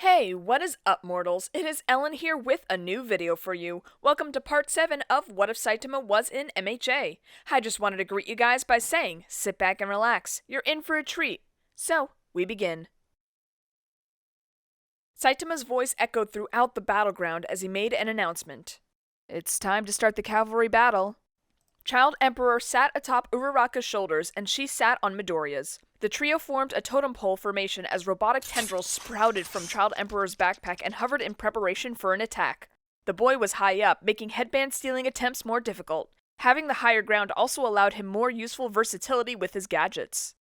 Hey, what is up, mortals? It is Ellen here with a new video for you. Welcome to part 7 of What If Saitama Was in MHA. I just wanted to greet you guys by saying, sit back and relax. You're in for a treat. So, we begin. Saitama's voice echoed throughout the battleground as he made an announcement. It's time to start the Cavalry Battle. Child Emperor sat atop Uraraka's shoulders and she sat on Midoriya's. The trio formed a totem pole formation as robotic tendrils sprouted from Child Emperor's backpack and hovered in preparation for an attack. The boy was high up, making headband stealing attempts more difficult. Having the higher ground also allowed him more useful versatility with his gadgets.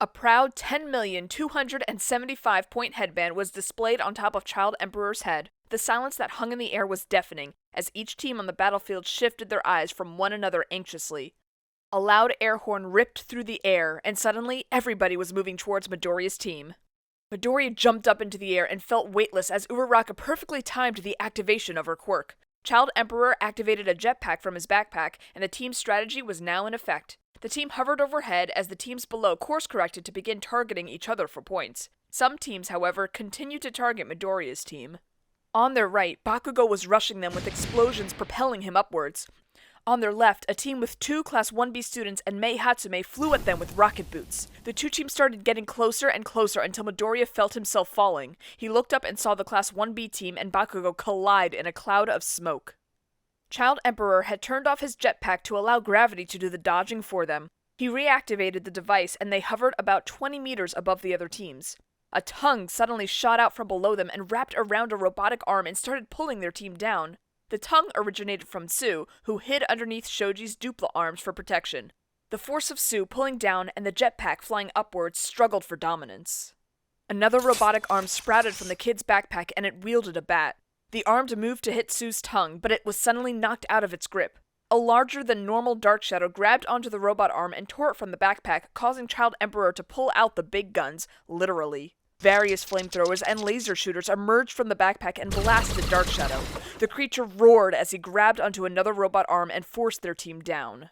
A proud 10,275-point headband was displayed on top of Child Emperor's head. The silence that hung in the air was deafening, as each team on the battlefield shifted their eyes from one another anxiously. A loud air horn ripped through the air, and suddenly everybody was moving towards Midoriya's team. Midoriya jumped up into the air and felt weightless as Uraraka perfectly timed the activation of her quirk. Child Emperor activated a jetpack from his backpack, and the team's strategy was now in effect. The team hovered overhead as the teams below course-corrected to begin targeting each other for points. Some teams, however, continued to target Midoriya's team. On their right, Bakugo was rushing them with explosions propelling him upwards. On their left, a team with two Class 1B students and Mei Hatsume flew at them with rocket boots. The two teams started getting closer and closer until Midoriya felt himself falling. He looked up and saw the Class 1B team and Bakugo collide in a cloud of smoke. Child Emperor had turned off his jetpack to allow gravity to do the dodging for them. He reactivated the device and they hovered about 20 meters above the other teams. A tongue suddenly shot out from below them and wrapped around a robotic arm and started pulling their team down. The tongue originated from Tsu, who hid underneath Shoji's dupla arms for protection. The force of Tsu pulling down and the jetpack flying upwards struggled for dominance. Another robotic arm sprouted from the kid's backpack and it wielded a bat. The arm moved to hit Tsu's tongue, but it was suddenly knocked out of its grip. A larger-than-normal dark shadow grabbed onto the robot arm and tore it from the backpack, causing Child Emperor to pull out the big guns, literally. Various flamethrowers and laser shooters emerged from the backpack and blasted Dark Shadow. The creature roared as he grabbed onto another robot arm and forced their team down.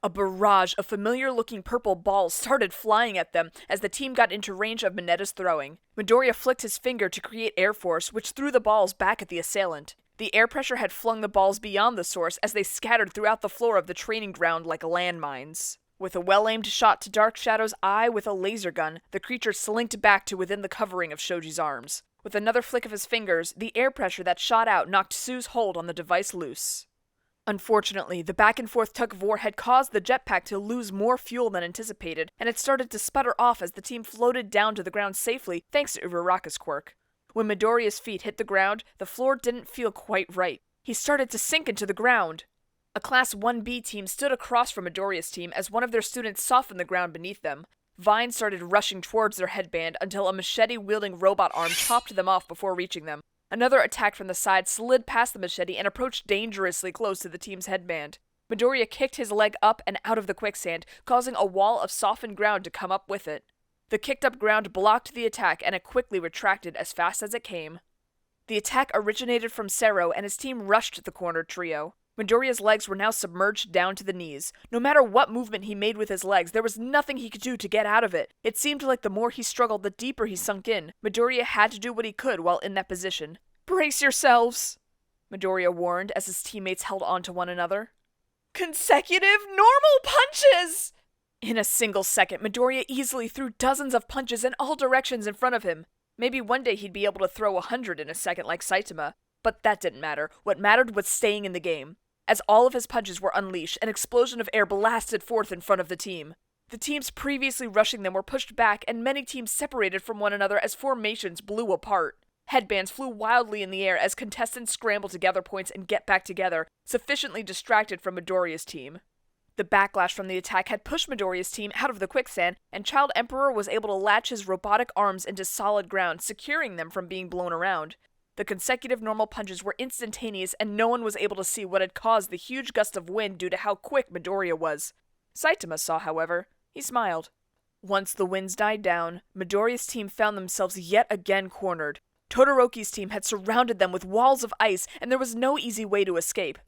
A barrage of familiar-looking purple balls started flying at them as the team got into range of Minetta's throwing. Midoriya flicked his finger to create air force, which threw the balls back at the assailant. The air pressure had flung the balls beyond the source as they scattered throughout the floor of the training ground like landmines. With a well-aimed shot to Dark Shadow's eye with a laser gun, the creature slinked back to within the covering of Shoji's arms. With another flick of his fingers, the air pressure that shot out knocked Tsu's hold on the device loose. Unfortunately, the back-and-forth tug-of-war had caused the jetpack to lose more fuel than anticipated, and it started to sputter off as the team floated down to the ground safely thanks to Uraraka's quirk. When Midoriya's feet hit the ground, the floor didn't feel quite right. He started to sink into the ground. A Class 1B team stood across from Midoriya's team as one of their students softened the ground beneath them. Vines started rushing towards their headband until a machete-wielding robot arm chopped them off before reaching them. Another attack from the side slid past the machete and approached dangerously close to the team's headband. Midoriya kicked his leg up and out of the quicksand, causing a wall of softened ground to come up with it. The kicked-up ground blocked the attack and it quickly retracted as fast as it came. The attack originated from Sero and his team rushed the cornered trio. Midoriya's legs were now submerged down to the knees. No matter what movement he made with his legs, there was nothing he could do to get out of it. It seemed like the more he struggled, the deeper he sunk in. Midoriya had to do what he could while in that position. "Brace yourselves," Midoriya warned as his teammates held on to one another. "Consecutive normal punches!" In a single second, Midoriya easily threw dozens of punches in all directions in front of him. Maybe one day he'd be able to throw 100 in a second like Saitama. But that didn't matter. What mattered was staying in the game. As all of his punches were unleashed, an explosion of air blasted forth in front of the team. The teams previously rushing them were pushed back, and many teams separated from one another as formations blew apart. Headbands flew wildly in the air as contestants scrambled to gather points and get back together, sufficiently distracted from Midoriya's team. The backlash from the attack had pushed Midoriya's team out of the quicksand, and Child Emperor was able to latch his robotic arms into solid ground, securing them from being blown around. The consecutive normal punches were instantaneous and no one was able to see what had caused the huge gust of wind due to how quick Midoriya was. Saitama saw, however. He smiled. Once the winds died down, Midoriya's team found themselves yet again cornered. Todoroki's team had surrounded them with walls of ice and there was no easy way to escape.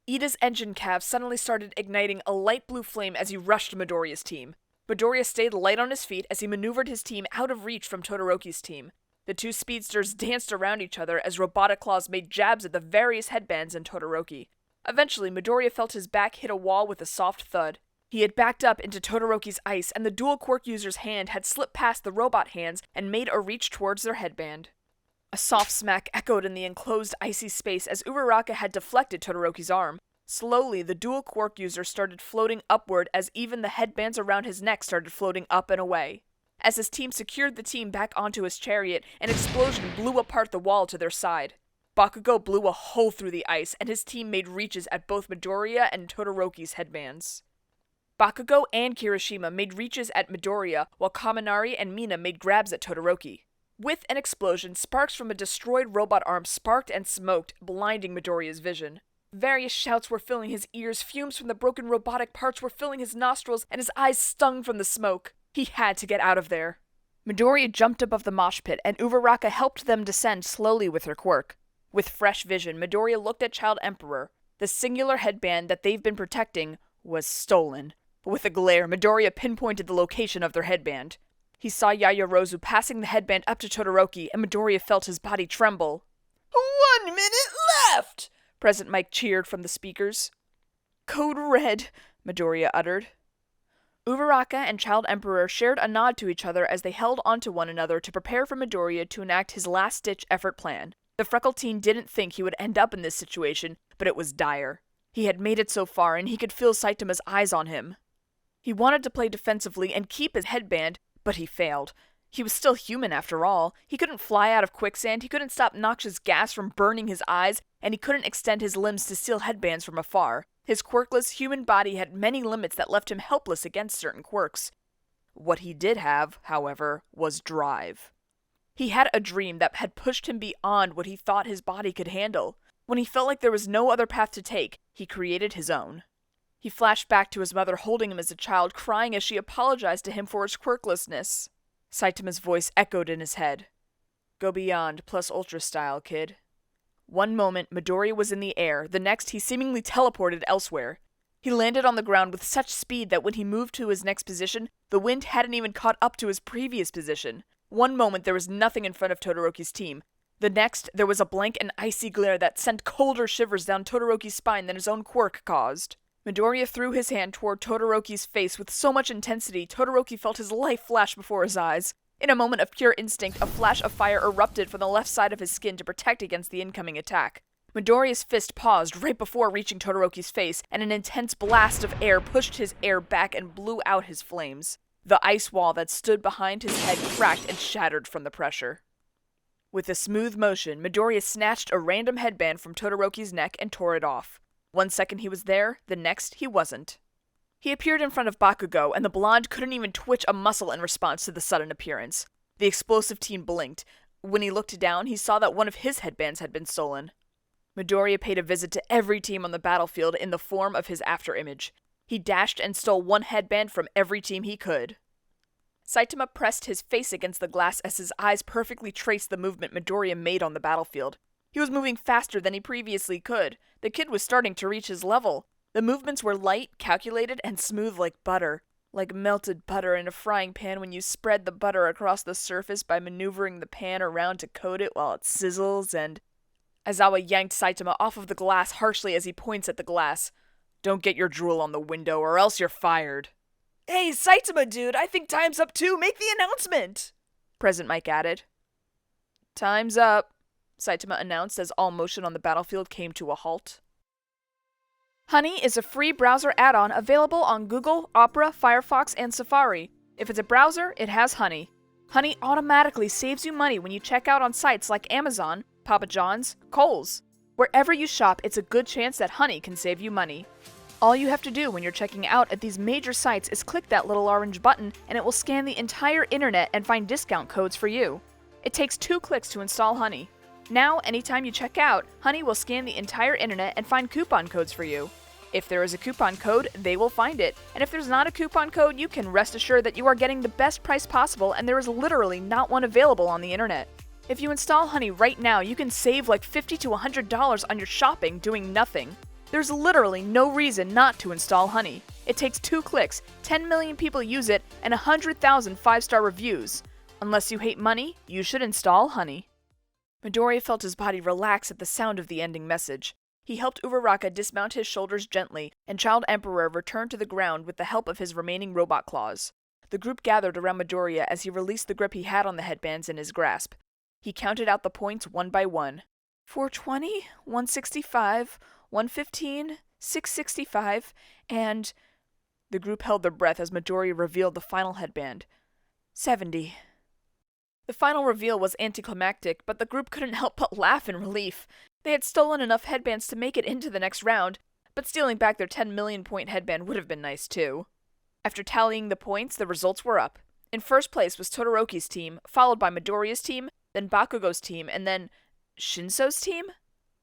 Ida's engine calves suddenly started igniting a light blue flame as he rushed Midoriya's team. Midoriya stayed light on his feet as he maneuvered his team out of reach from Todoroki's team. The two speedsters danced around each other as robotic claws made jabs at the various headbands and Todoroki. Eventually, Midoriya felt his back hit a wall with a soft thud. He had backed up into Todoroki's ice, and the dual quirk user's hand had slipped past the robot hands and made a reach towards their headband. A soft smack echoed in the enclosed icy space as Uraraka had deflected Todoroki's arm. Slowly, the dual quirk user started floating upward as even the headbands around his neck started floating up and away. As his team secured the team back onto his chariot, an explosion blew apart the wall to their side. Bakugo blew a hole through the ice, and his team made reaches at both Midoriya and Todoroki's headbands. Bakugo and Kirishima made reaches at Midoriya, while Kaminari and Mina made grabs at Todoroki. With an explosion, sparks from a destroyed robot arm sparked and smoked, blinding Midoriya's vision. Various shouts were filling his ears, fumes from the broken robotic parts were filling his nostrils, and his eyes stung from the smoke. He had to get out of there. Midoriya jumped above the mosh pit, and Uraraka helped them descend slowly with her quirk. With fresh vision, Midoriya looked at Child Emperor. The singular headband that they've been protecting was stolen. With a glare, Midoriya pinpointed the location of their headband. He saw Yaoyorozu passing the headband up to Todoroki, and Midoriya felt his body tremble. 1 minute left! Present Mike cheered from the speakers. Code Red, Midoriya uttered. Uraraka and Child Emperor shared a nod to each other as they held onto one another to prepare for Midoriya to enact his last-ditch effort plan. The freckled teen didn't think he would end up in this situation, but it was dire. He had made it so far, and he could feel Saitama's eyes on him. He wanted to play defensively and keep his headband, but he failed. He was still human after all. He couldn't fly out of quicksand, he couldn't stop noxious gas from burning his eyes, and he couldn't extend his limbs to steal headbands from afar. His quirkless human body had many limits that left him helpless against certain quirks. What he did have, however, was drive. He had a dream that had pushed him beyond what he thought his body could handle. When he felt like there was no other path to take, he created his own. He flashed back to his mother holding him as a child, crying as she apologized to him for his quirklessness. Saitama's voice echoed in his head. Go beyond, plus ultra style, kid. One moment, Midoriya was in the air, the next he seemingly teleported elsewhere. He landed on the ground with such speed that when he moved to his next position, the wind hadn't even caught up to his previous position. One moment there was nothing in front of Todoroki's team. The next, there was a blank and icy glare that sent colder shivers down Todoroki's spine than his own quirk caused. Midoriya threw his hand toward Todoroki's face with so much intensity, Todoroki felt his life flash before his eyes. In a moment of pure instinct, a flash of fire erupted from the left side of his skin to protect against the incoming attack. Midoriya's fist paused right before reaching Todoroki's face, and an intense blast of air pushed his air back and blew out his flames. The ice wall that stood behind his head cracked and shattered from the pressure. With a smooth motion, Midoriya snatched a random headband from Todoroki's neck and tore it off. 1 second he was there, the next he wasn't. He appeared in front of Bakugo, and the blonde couldn't even twitch a muscle in response to the sudden appearance. The explosive teen blinked. When he looked down, he saw that one of his headbands had been stolen. Midoriya paid a visit to every team on the battlefield in the form of his afterimage. He dashed and stole one headband from every team he could. Saitama pressed his face against the glass as his eyes perfectly traced the movement Midoriya made on the battlefield. He was moving faster than he previously could. The kid was starting to reach his level. The movements were light, calculated, and smooth like butter. Like melted butter in a frying pan when you spread the butter across the surface by maneuvering the pan around to coat it while it sizzles and... Aizawa yanked Saitama off of the glass harshly as he points at the glass. Don't get your drool on the window or else you're fired. Hey, Saitama dude, I think time's up too. Make the announcement! Present Mike added. Time's up, Saitama announced as all motion on the battlefield came to a halt. Honey is a free browser add-on available on Google, Opera, Firefox, and Safari. If it's a browser, it has Honey. Honey automatically saves you money when you check out on sites like Amazon, Papa John's, Kohl's. Wherever you shop, it's a good chance that Honey can save you money. All you have to do when you're checking out at these major sites is click that little orange button and it will scan the entire internet and find discount codes for you. It takes 2 clicks to install Honey. Now, anytime you check out, Honey will scan the entire internet and find coupon codes for you. If there is a coupon code, they will find it. And if there's not a coupon code, you can rest assured that you are getting the best price possible and there is literally not one available on the internet. If you install Honey right now, you can save like $50 to $100 on your shopping doing nothing. There's literally no reason not to install Honey. It takes 2 clicks, 10 million people use it, and 100,000 5-star reviews. Unless you hate money, you should install honey. Midoriya felt his body relax at the sound of the ending message. He helped Uraraka dismount his shoulders gently, and Child Emperor returned to the ground with the help of his remaining robot claws. The group gathered around Midoriya as he released the grip he had on the headbands in his grasp. He counted out the points one by one. 420, 165, 115, 665, and... The group held their breath as Midoriya revealed the final headband. 70. The final reveal was anticlimactic, but the group couldn't help but laugh in relief. They had stolen enough headbands to make it into the next round, but stealing back their 10 million point headband would have been nice too. After tallying the points, the results were up. In first place was Todoroki's team, followed by Midoriya's team, then Bakugo's team, and then Shinso's team?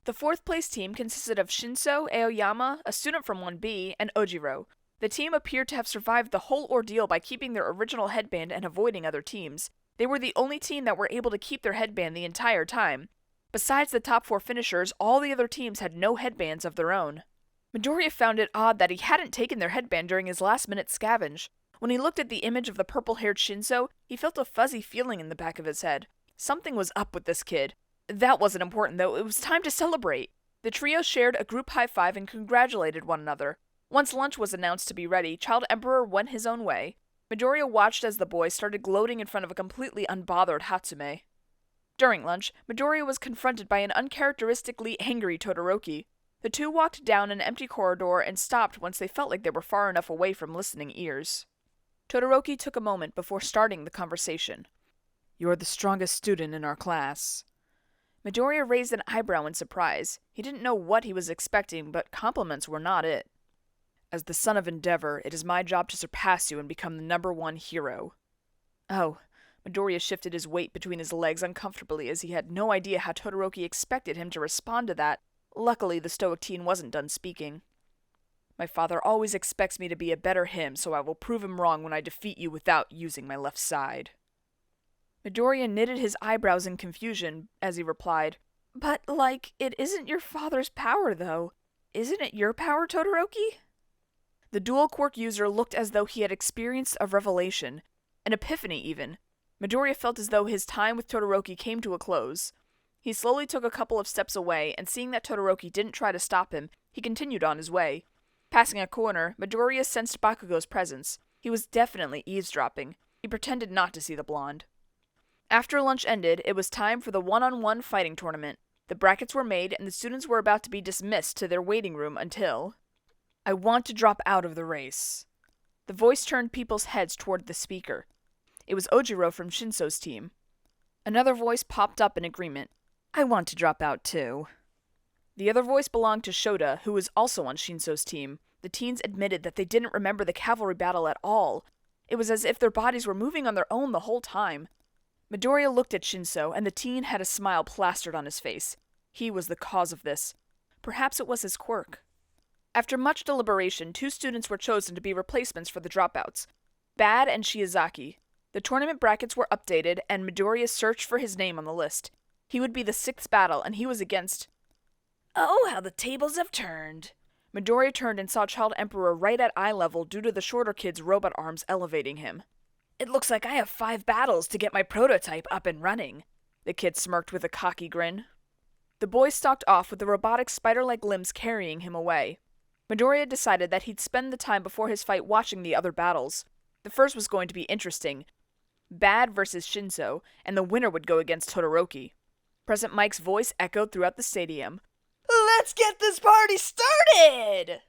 The fourth place team consisted of Shinso, Aoyama, a student from 1B, and Ojiro. The team appeared to have survived the whole ordeal by keeping their original headband and avoiding other teams. They were the only team that were able to keep their headband the entire time. Besides the top 4 finishers, all the other teams had no headbands of their own. Midoriya found it odd that he hadn't taken their headband during his last-minute scavenge. When he looked at the image of the purple-haired Shinso, he felt a fuzzy feeling in the back of his head. Something was up with this kid. That wasn't important, though. It was time to celebrate. The trio shared a group high-five and congratulated one another. Once lunch was announced to be ready, Child Emperor went his own way. Midoriya watched as the boys started gloating in front of a completely unbothered Hatsume. During lunch, Midoriya was confronted by an uncharacteristically angry Todoroki. The two walked down an empty corridor and stopped once they felt like they were far enough away from listening ears. Todoroki took a moment before starting the conversation. "You're the strongest student in our class." Midoriya raised an eyebrow in surprise. He didn't know what he was expecting, but compliments were not it. "As the son of Endeavor, it is my job to surpass you and become the #1 hero." Oh, Midoriya shifted his weight between his legs uncomfortably as he had no idea how Todoroki expected him to respond to that. Luckily, the stoic teen wasn't done speaking. "My father always expects me to be a better him, so I will prove him wrong when I defeat you without using my left side." Midoriya knitted his eyebrows in confusion as he replied, "But, it isn't your father's power, though. Isn't it your power, Todoroki?" The dual quirk user looked as though he had experienced a revelation, an epiphany even. Midoriya felt as though his time with Todoroki came to a close. He slowly took a couple of steps away, and seeing that Todoroki didn't try to stop him, he continued on his way. Passing a corner, Midoriya sensed Bakugo's presence. He was definitely eavesdropping. He pretended not to see the blonde. After lunch ended, it was time for the one-on-one fighting tournament. The brackets were made, and the students were about to be dismissed to their waiting room until... "I want to drop out of the race." The voice turned people's heads toward the speaker. It was Ojiro from Shinso's team. Another voice popped up in agreement. "I want to drop out too." The other voice belonged to Shota, who was also on Shinso's team. The teens admitted that they didn't remember the cavalry battle at all. It was as if their bodies were moving on their own the whole time. Midoriya looked at Shinso, and the teen had a smile plastered on his face. He was the cause of this. Perhaps it was his quirk. After much deliberation, 2 students were chosen to be replacements for the dropouts, Bad and Shiozaki. The tournament brackets were updated, and Midoriya searched for his name on the list. He would be the 6th battle, and he was against... Oh, how the tables have turned. Midoriya turned and saw Child Emperor right at eye level due to the shorter kid's robot arms elevating him. "It looks like I have 5 battles to get my prototype up and running." The kid smirked with a cocky grin. The boy stalked off with the robotic spider-like limbs carrying him away. Midoriya decided that he'd spend the time before his fight watching the other battles. The first was going to be interesting. Bad versus Shinso, and the winner would go against Todoroki. President Mike's voice echoed throughout the stadium. "Let's get this party started!"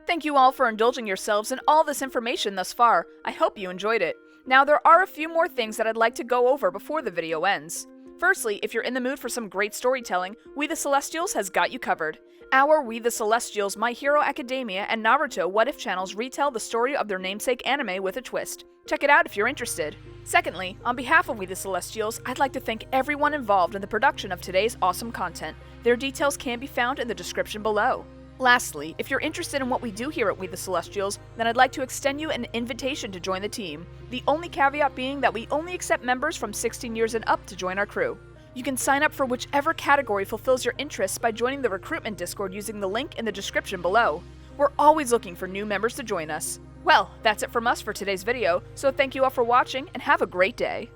Thank you all for indulging yourselves in all this information thus far. I hope you enjoyed it. Now there are a few more things that I'd like to go over before the video ends. Firstly, if you're in the mood for some great storytelling, We the Celestials has got you covered. Our We the Celestials, My Hero Academia, and Naruto What If channels retell the story of their namesake anime with a twist. Check it out if you're interested. Secondly, on behalf of We the Celestials, I'd like to thank everyone involved in the production of today's awesome content. Their details can be found in the description below. Lastly, if you're interested in what we do here at We the Celestials, then I'd like to extend you an invitation to join the team. The only caveat being that we only accept members from 16 years and up to join our crew. You can sign up for whichever category fulfills your interests by joining the recruitment Discord using the link in the description below. We're always looking for new members to join us. Well, that's it from us for today's video, so thank you all for watching and have a great day.